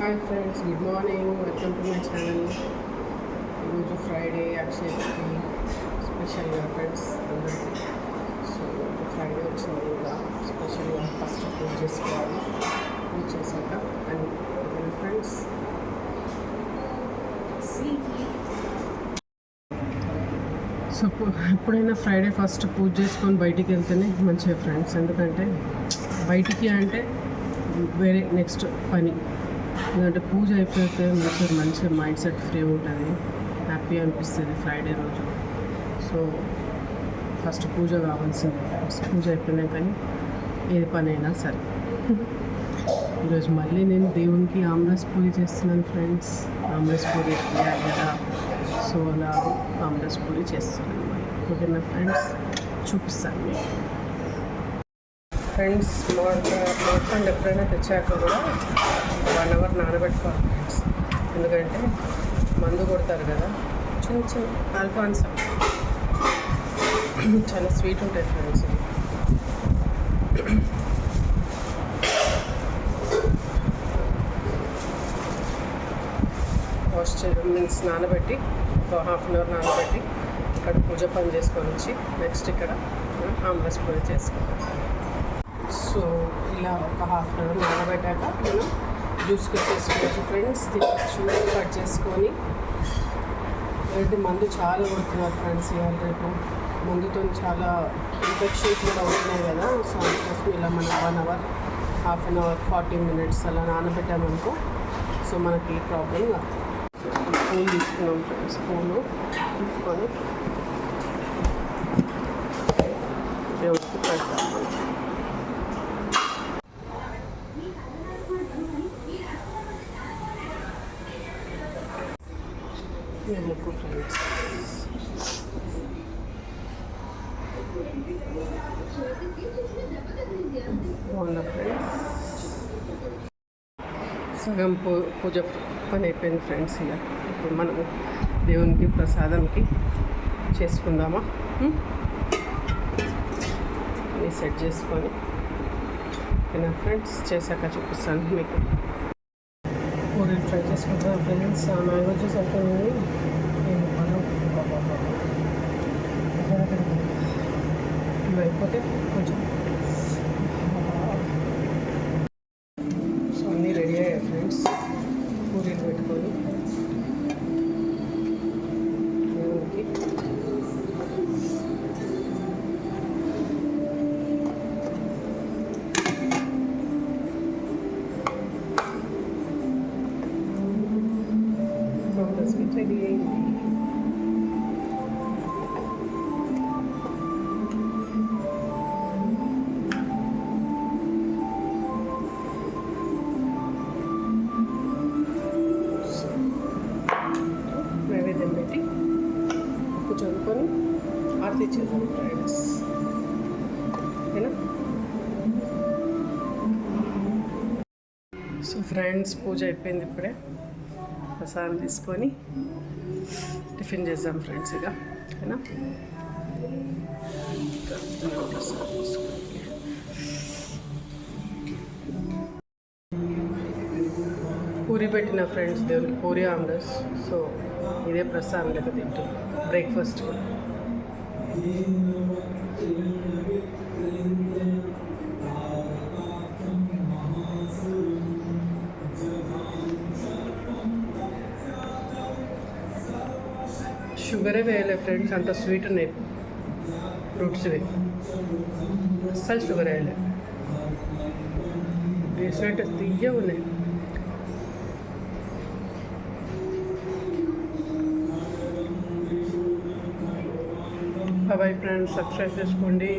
Hi friends, good morning. Welcome to my channel. ఈరోజు Friday, అక్షయకి స్పెషల్గా friends అందరికీ. So Friday వచ్చింది, ఇంకా స్పెషల్గా ఫస్ట్ పూజ చేసుకోవాలి. పూజ చేశాక అని ఫ్రెండ్స్ సో ఎప్పుడైనా ఫ్రైడే ఫస్ట్ పూజ చేసుకొని బయటికి వెళ్తేనే మంచిగా ఫ్రెండ్స్. ఎందుకంటే బయటికి అంటే వేరే నెక్స్ట్ పని, ఎందుకంటే పూజ అయిపోతే మంచిగా మైండ్ సెట్ ఫ్రీ ఉంటుంది, హ్యాపీ అనిపిస్తుంది ఫ్రైడే రోజు. సో ఫస్ట్ పూజ కావాల్సింది ఫ్రెండ్స్. పూజ అయిపోయినా కానీ ఏది పని అయినా సరే. ఈరోజు మళ్ళీ నేను దేవునికి ఆమ్రస్ పూజ చేస్తున్నాను ఫ్రెండ్స్. ఆమ్రస్ పూజ చేయాలి కదా, సో అలా ఆమ్రస్ పూజ చేస్తున్నాను. ఓకేనా ఫ్రెండ్స్, చూపిస్తాను మీకు. ఫ్రెండ్స్ మోర్పండ్ ఎప్పుడైనా తెచ్చాక కూడా 1 అవర్ నానబెట్టుకోవాలి ఫ్రెండ్స్. ఎందుకంటే మందు కొడతారు కదా. చిన్న చిన్న ఆల్ఫాన్సా చాలా స్వీట్ ఉంటాయి ఫ్రెండ్స్. వాష్ మీన్స్ నానబెట్టి ఒక 1/2 అవర్ నానబెట్టి ఇక్కడ పూజ పని చేసుకొని వచ్చి నెక్స్ట్ ఇక్కడ ఆమ్రస్ పూజ చేసుకోవాలి. సో ఇలా ఒక 1/2 అవర్ నానబెట్టాక మనం జ్యూస్కి చేసుకోవచ్చు ఫ్రెండ్స్. తినచ్చు కట్ చేసుకొని. ఏంటి మందు చాలా కొడుతున్నారు ఫ్రెండ్స్ ఇవాళ రేపు. మందుతో చాలా ఇన్ఫెక్షన్స్ కూడా అవుతున్నాయి కదా. సో అందుకోసం ఇలా మనం 1 అవర్, 1/2 అవర్, 40 మినిట్స్ అలా నానబెట్టామనుకో సో మనకి ఈ ప్రాబ్లం కాదు. స్పూన్ తీసుకున్నాం ఫ్రెండ్స్. స్పూను తీసుకొని దేవుడికి పెడతాం. ముక్కు ఫ్రెండ్స్. బాగుందా ఫ్రెండ్స్? సగం పూజ పని అయిపోయింది ఫ్రెండ్స్. ఇలా ఇప్పుడు మనము దేవునికి ప్రసాదంకి చేసుకుందామా? అన్నీ సెట్ చేసుకొని ఓకేనా ఫ్రెండ్స్. చేశాక చూపిస్తాను మీకు. పూరీలు ఫ్రై చేసుకుంటాం ఫ్రెండ్స్. మ్యాంగో జ్యూస్ అయిపోయింది. ఇవి అయిపోతే కొంచెం సో అన్నీ రెడీ అయ్యాయి ఫ్రెండ్స్. పూరీలు పెట్టుకొని దేవునికి రెడీ అయింది. నైవేద్యం పెట్టి ఉప్పు చదువుకొని ఆరతి ఇచ్చేద్దాం ఫ్రెండ్స్. ఓకేనా? సో ఫ్రెండ్స్ పూజ అయిపోయింది. ఇప్పుడే ప్రసాదం తీసుకొని టిఫిన్ చేద్దాం ఫ్రెండ్స్. ఇక ఓకేనా? ప్రసాదం తీసుకొని పూరి పెట్టిన ఫ్రెండ్స్ దేవునికి పూరి ఆమ్రస్. సో ఇదే ప్రసాదం లెక్క తింటాం బ్రేక్ఫాస్ట్ కూడా. షుగరే వేయలేదు ఫ్రెండ్స్, అంత స్వీట్ ఉన్నాయి ఫ్రూట్స్వి. అస్సలు షుగర్ వేయలేదు, వేసినట్టు తీయగా ఉన్నాయి. బాయ్ ఫ్రెండ్స్, సబ్స్క్రైబ్ చేసుకోండి.